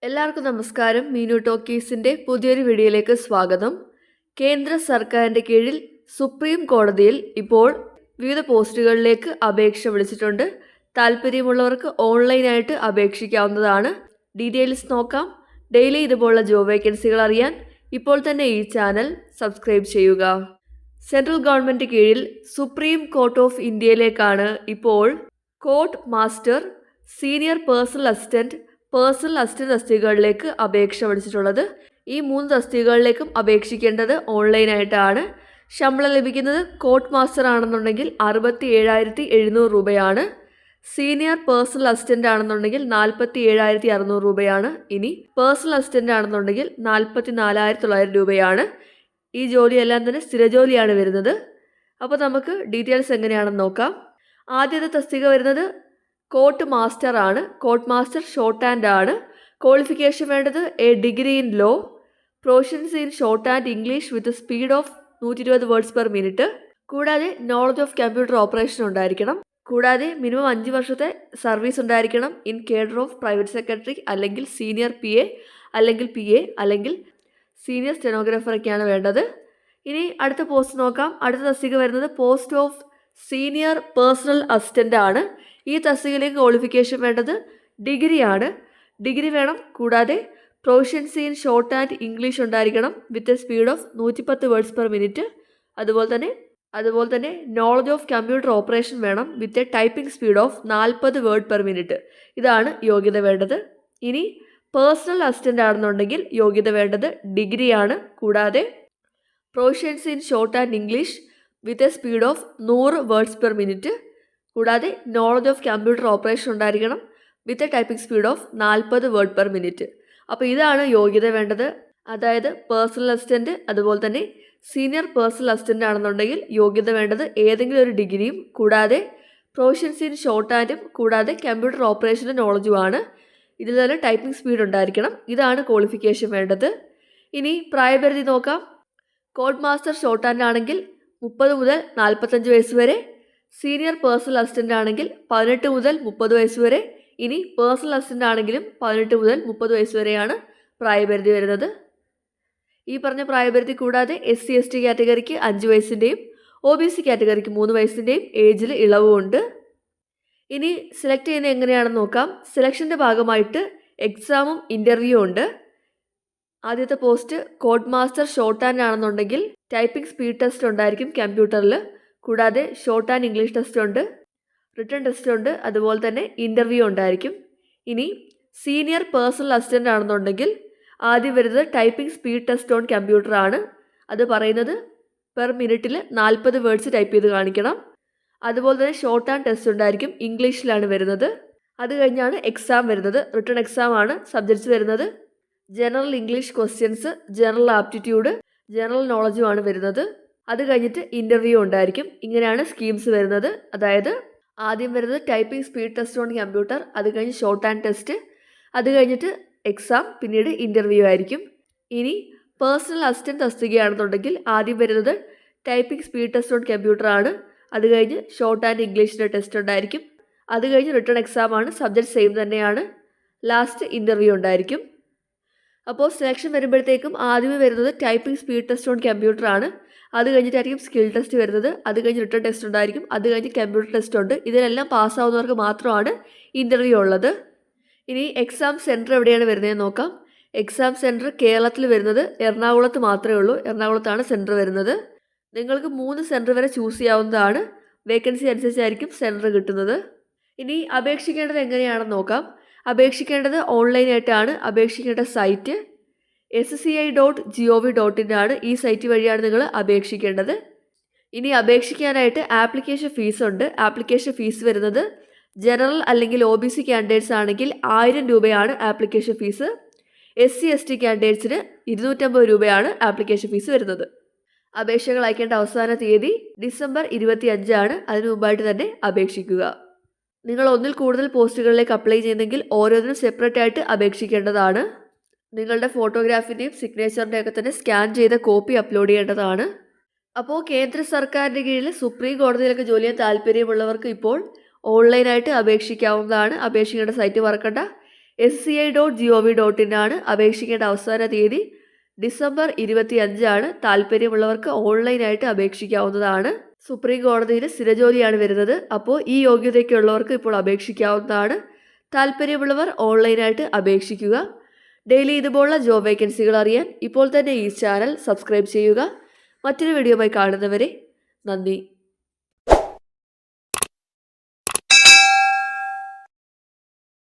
എല്ലാവർക്കും നമസ്കാരം. മീനു ടോക്കീസിൻ്റെ പുതിയൊരു വീഡിയോയിലേക്ക് സ്വാഗതം. കേന്ദ്ര സർക്കാരിൻ്റെ കീഴിൽ സുപ്രീം കോടതിയിൽ ഇപ്പോൾ വിവിധ പോസ്റ്റുകളിലേക്ക് അപേക്ഷ വിളിച്ചിട്ടുണ്ട്. താല്പര്യമുള്ളവർക്ക് ഓൺലൈനായിട്ട് അപേക്ഷിക്കാവുന്നതാണ്. ഡീറ്റെയിൽസ് നോക്കാം. ഡെയിലി ഇതുപോലുള്ള ജോബ് വേക്കൻസികൾ അറിയാൻ ഇപ്പോൾ തന്നെ ഈ ചാനൽ സബ്സ്ക്രൈബ് ചെയ്യുക. സെൻട്രൽ ഗവൺമെൻറ് കീഴിൽ സുപ്രീം കോർട്ട് ഓഫ് ഇന്ത്യയിലേക്കാണ് ഇപ്പോൾ court master, senior personal assistant തസ്തികകളിലേക്ക് അപേക്ഷ വിളിച്ചിട്ടുള്ളത്. ഈ 3 തസ്തികകളിലേക്കും അപേക്ഷിക്കേണ്ടത് ഓൺലൈനായിട്ടാണ്. ശമ്പളം ലഭിക്കുന്നത് കോർട്ട് മാസ്റ്റർ ആണെന്നുണ്ടെങ്കിൽ 67,700 രൂപയാണ്. സീനിയർ പേഴ്സണൽ അസിസ്റ്റന്റ് ആണെന്നുണ്ടെങ്കിൽ 47,600 രൂപയാണ്. ഇനി പേഴ്സണൽ അസിസ്റ്റന്റ് ആണെന്നുണ്ടെങ്കിൽ 44,900 രൂപയാണ്. ഈ ജോലിയെല്ലാം തന്നെ സ്ഥിരജോലിയാണ് വരുന്നത്. അപ്പോൾ നമുക്ക് ഡീറ്റെയിൽസ് എങ്ങനെയാണെന്ന് നോക്കാം. ആദ്യത്തെ തസ്തിക വരുന്നത് കോർട്ട് മാസ്റ്റർ ആണ്. കോർട്ട് മാസ്റ്റർ ഷോർട്ട് ഹാൻഡ് ആണ്. ക്വാളിഫിക്കേഷൻ വേണ്ടത് A degree in law, proficiency in shorthand English with speed of 120 words per minute. കൂടാതെ നോളജ് ഓഫ് കമ്പ്യൂട്ടർ ഓപ്പറേഷൻ ഉണ്ടായിരിക്കണം. കൂടാതെ മിനിമം 5 വർഷത്തെ സർവീസ് ഉണ്ടായിരിക്കണം in cadre of private secretary അല്ലെങ്കിൽ senior PA അല്ലെങ്കിൽ PA അല്ലെങ്കിൽ സീനിയർ സ്റ്റെനോഗ്രാഫറൊക്കെയാണ് വേണ്ടത്. ഇനി അടുത്ത പോസ്റ്റ് നോക്കാം. അടുത്ത തസ്തിക വരുന്നത് post of senior personal assistant ആണ്. ഈ തസ്തികയിലേക്ക് ക്വാളിഫിക്കേഷൻ വേണ്ടത് ഡിഗ്രിയാണ്. ഡിഗ്രി വേണം. കൂടാതെ proficiency in shorthand English ഉണ്ടായിരിക്കണം with a speed of 110 words per minute. അതുപോലെ തന്നെ നോളജ് ഓഫ് കമ്പ്യൂട്ടർ ഓപ്പറേഷൻ വേണം with a typing speed of 40 word per minute. ഇതാണ് യോഗ്യത വേണ്ടത്. ഇനി പേഴ്സണൽ അസിസ്റ്റൻ്റ് ആണെന്നുണ്ടെങ്കിൽ യോഗ്യത വേണ്ടത് ഡിഗ്രിയാണ്. കൂടാതെ proficiency in shorthand English with a speed of 100 words per minute. കൂടാതെ നോളജ് ഓഫ് കമ്പ്യൂട്ടർ ഓപ്പറേഷൻ ഉണ്ടായിരിക്കണം with a typing speed of 40 word per minute. അപ്പോൾ ഇതാണ് യോഗ്യത വേണ്ടത്. അതായത് പേഴ്സണൽ അസിസ്റ്റൻറ്റ് അതുപോലെ തന്നെ സീനിയർ പേഴ്സണൽ അസിസ്റ്റൻ്റ് ആണെന്നുണ്ടെങ്കിൽ യോഗ്യത വേണ്ടത് ഏതെങ്കിലും ഒരു ഡിഗ്രിയും കൂടാതെ പ്രൊഫഷൻസി ഇൻ ഷോർട്ട് ഹാൻഡും കൂടാതെ കമ്പ്യൂട്ടർ ഓപ്പറേഷൻ്റെ നോളജുമാണ്. ഇതിൽ തന്നെ ടൈപ്പിംഗ് സ്പീഡ് ഉണ്ടായിരിക്കണം. ഇതാണ് ക്വാളിഫിക്കേഷൻ വേണ്ടത്. ഇനി പ്രായപരിധി നോക്കാം. കോഡ് മാസ്റ്റർ ഷോർട്ട് ഹാൻഡ് ആണെങ്കിൽ 30 മുതൽ 45 വയസ്സ് വരെ. സീനിയർ പേഴ്സണൽ അസിസ്റ്റൻ്റ് ആണെങ്കിൽ 18 മുതൽ 30 വയസ്സ് വരെ. ഇനി പേഴ്സണൽ അസിസ്റ്റൻ്റ് ആണെങ്കിലും 18 മുതൽ 30 വയസ്സ് വരെയാണ് പ്രായപരിധി വരുന്നത്. ഈ പറഞ്ഞ പ്രായപരിധി കൂടാതെ SC/ST കാറ്റഗറിക്ക് 5 വയസ്സിൻ്റെയും OBC കാറ്റഗറിക്ക് 3 വയസ്സിൻ്റെയും ഏജിൽ ഇളവുമുണ്ട്. ഇനി സെലക്ട് ചെയ്യുന്നത് എങ്ങനെയാണെന്ന് നോക്കാം. സെലക്ഷൻ്റെ ഭാഗമായിട്ട് എക്സാമും ഇൻ്റർവ്യൂ ഉണ്ട്. ആദ്യത്തെ post code master short hand ആണെന്നുണ്ടെങ്കിൽ ടൈപ്പിംഗ് സ്പീഡ് ടെസ്റ്റ് ഉണ്ടായിരിക്കും കമ്പ്യൂട്ടറിൽ. കൂടാതെ ഷോർട്ട് ആൻഡ് ഇംഗ്ലീഷ് ടെസ്റ്റ് ഉണ്ട്, റിട്ടൺ ടെസ്റ്റ് ഉണ്ട്, അതുപോലെ തന്നെ ഇൻ്റർവ്യൂ ഉണ്ടായിരിക്കും. ഇനി സീനിയർ പേഴ്സണൽ അസിസ്റ്റൻ്റ് ആണെന്നുണ്ടെങ്കിൽ ആദ്യം വരുന്നത് typing speed test on computer ആണ്. അത് പറയുന്നത് പെർ മിനിറ്റിൽ 40 വേർഡ്സ് ടൈപ്പ് ചെയ്ത് കാണിക്കണം. അതുപോലെ തന്നെ ഷോർട്ട് ആൻഡ് ടെസ്റ്റ് ഉണ്ടായിരിക്കും, ഇംഗ്ലീഷിലാണ് വരുന്നത്. അത് കഴിഞ്ഞാണ് എക്സാം വരുന്നത്. റിട്ടൺ എക്സാം ആണ്. സബ്ജക്ട്സ് വരുന്നത് general English questions, general aptitude, general നോളജുമാണ് വരുന്നത്. അത് കഴിഞ്ഞിട്ട് ഇൻ്റർവ്യൂ ഉണ്ടായിരിക്കും. ഇങ്ങനെയാണ് സ്കീംസ് വരുന്നത്. അതായത് ആദ്യം വരുന്നത് typing speed test on computer, അത് കഴിഞ്ഞ് ഷോർട്ട് ആൻഡ് ടെസ്റ്റ്, അത് കഴിഞ്ഞിട്ട് എക്സാം, പിന്നീട് ഇൻ്റർവ്യൂ ആയിരിക്കും. ഇനി പേഴ്സണൽ അസിസ്റ്റൻറ്റ് തസ്തികയാണെന്നുണ്ടെങ്കിൽ ആദ്യം വരുന്നത് typing speed test on computer ആണ്. അത് കഴിഞ്ഞ് ഷോർട്ട് ആൻഡ് ഇംഗ്ലീഷിൻ്റെ ടെസ്റ്റ് ഉണ്ടായിരിക്കും. അത് കഴിഞ്ഞ് റിട്ടൺ എക്സാം ആണ്. സബ്ജക്റ്റ് സെയിം തന്നെയാണ്. ലാസ്റ്റ് ഇൻ്റർവ്യൂ ഉണ്ടായിരിക്കും. അപ്പോൾ സെലക്ഷൻ വരുമ്പോഴത്തേക്കും ആദ്യമേ വരുന്നത് typing speed test on computer ആണ്. അത് കഴിഞ്ഞിട്ടായിരിക്കും സ്കിൽ ടെസ്റ്റ് വരുന്നത്. അത് കഴിഞ്ഞ് റിട്ടൺ ടെസ്റ്റ് ഉണ്ടായിരിക്കും. അത് കഴിഞ്ഞ് കമ്പ്യൂട്ടർ ടെസ്റ്റ് ഉണ്ട്. ഇതിലെല്ലാം പാസ്സാവുന്നവർക്ക് മാത്രമാണ് ഇൻ്റർവ്യൂ ഉള്ളത്. ഇനി എക്സാം സെൻറ്റർ എവിടെയാണ് വരുന്നതെന്ന് നോക്കാം. എക്സാം സെൻറ്റർ കേരളത്തിൽ വരുന്നത് എറണാകുളത്ത് മാത്രമേ ഉള്ളൂ. എറണാകുളത്താണ് സെൻറ്റർ വരുന്നത്. നിങ്ങൾക്ക് 3 സെൻറ്റർ വരെ ചൂസ് ചെയ്യാവുന്നതാണ്. വേക്കൻസി അനുസരിച്ചായിരിക്കും സെൻറ്റർ കിട്ടുന്നത്. ഇനി അപേക്ഷിക്കേണ്ടത് എങ്ങനെയാണെന്ന് നോക്കാം. അപേക്ഷിക്കേണ്ടത് ഓൺലൈനായിട്ടാണ്. അപേക്ഷിക്കേണ്ട സൈറ്റ് sci.gov.in ആണ്. ഈ സൈറ്റ് വഴിയാണ് നിങ്ങൾ അപേക്ഷിക്കേണ്ടത്. ഇനി അപേക്ഷിക്കാനായിട്ട് ആപ്ലിക്കേഷൻ ഫീസ് ഉണ്ട്. ആപ്ലിക്കേഷൻ ഫീസ് വരുന്നത് ജനറൽ അല്ലെങ്കിൽ OBC കാൻഡിഡേറ്റ്സ് ആണെങ്കിൽ 1000 രൂപയാണ് ആപ്ലിക്കേഷൻ ഫീസ്. SC/ST കാൻഡിഡേറ്റ്സിന് 250 രൂപയാണ് ആപ്ലിക്കേഷൻ ഫീസ് വരുന്നത്. അപേക്ഷകൾ അയക്കേണ്ട അവസാന തീയതി ഡിസംബർ 25 ആണ്. അതിനു മുമ്പായിട്ട് തന്നെ അപേക്ഷിക്കുക. നിങ്ങൾ ഒന്നിൽ കൂടുതൽ പോസ്റ്റുകളിലേക്ക് അപ്ലൈ ചെയ്യുന്നെങ്കിൽ ഓരോന്നിനും സെപ്പറേറ്റ് ആയിട്ട് അപേക്ഷിക്കേണ്ടതാണ്. നിങ്ങളുടെ ഫോട്ടോഗ്രാഫിൻ്റെയും സിഗ്നേച്ചറിൻ്റെയും ഒക്കെ തന്നെ സ്കാൻ ചെയ്ത കോപ്പി അപ്ലോഡ് ചെയ്യേണ്ടതാണ്. അപ്പോൾ കേന്ദ്ര സർക്കാരിൻ്റെ കീഴിൽ സുപ്രീം കോടതിയിലൊക്കെ ജോലി ചെയ്യാൻ താല്പര്യമുള്ളവർക്ക് ഇപ്പോൾ ഓൺലൈനായിട്ട് അപേക്ഷിക്കാവുന്നതാണ്. അപേക്ഷിക്കേണ്ട സൈറ്റ് മറക്കണ്ട sci.gov.in ആണ് അപേക്ഷിക്കേണ്ട അവസാന തീയതി. ഡിസംബർ 25 താല്പര്യമുള്ളവർക്ക് ഓൺലൈനായിട്ട് അപേക്ഷിക്കാവുന്നതാണ്. സുപ്രീം കോടതിയിൽ സ്ഥിരജോലിയാണ് വരുന്നത്. അപ്പോൾ ഈ യോഗ്യതയ്ക്കുള്ളവർക്ക് ഇപ്പോൾ അപേക്ഷിക്കാവുന്നതാണ്. താല്പര്യമുള്ളവർ ഓൺലൈനായിട്ട് അപേക്ഷിക്കുക. ഡെയിലി ഇതുപോലുള്ള ജോബ് വേക്കൻസികൾ അറിയാൻ ഇപ്പോൾ തന്നെ ഈ ചാനൽ സബ്സ്ക്രൈബ് ചെയ്യുക. മറ്റൊരു വീഡിയോയുമായി കാണുന്നവരെ നന്ദി.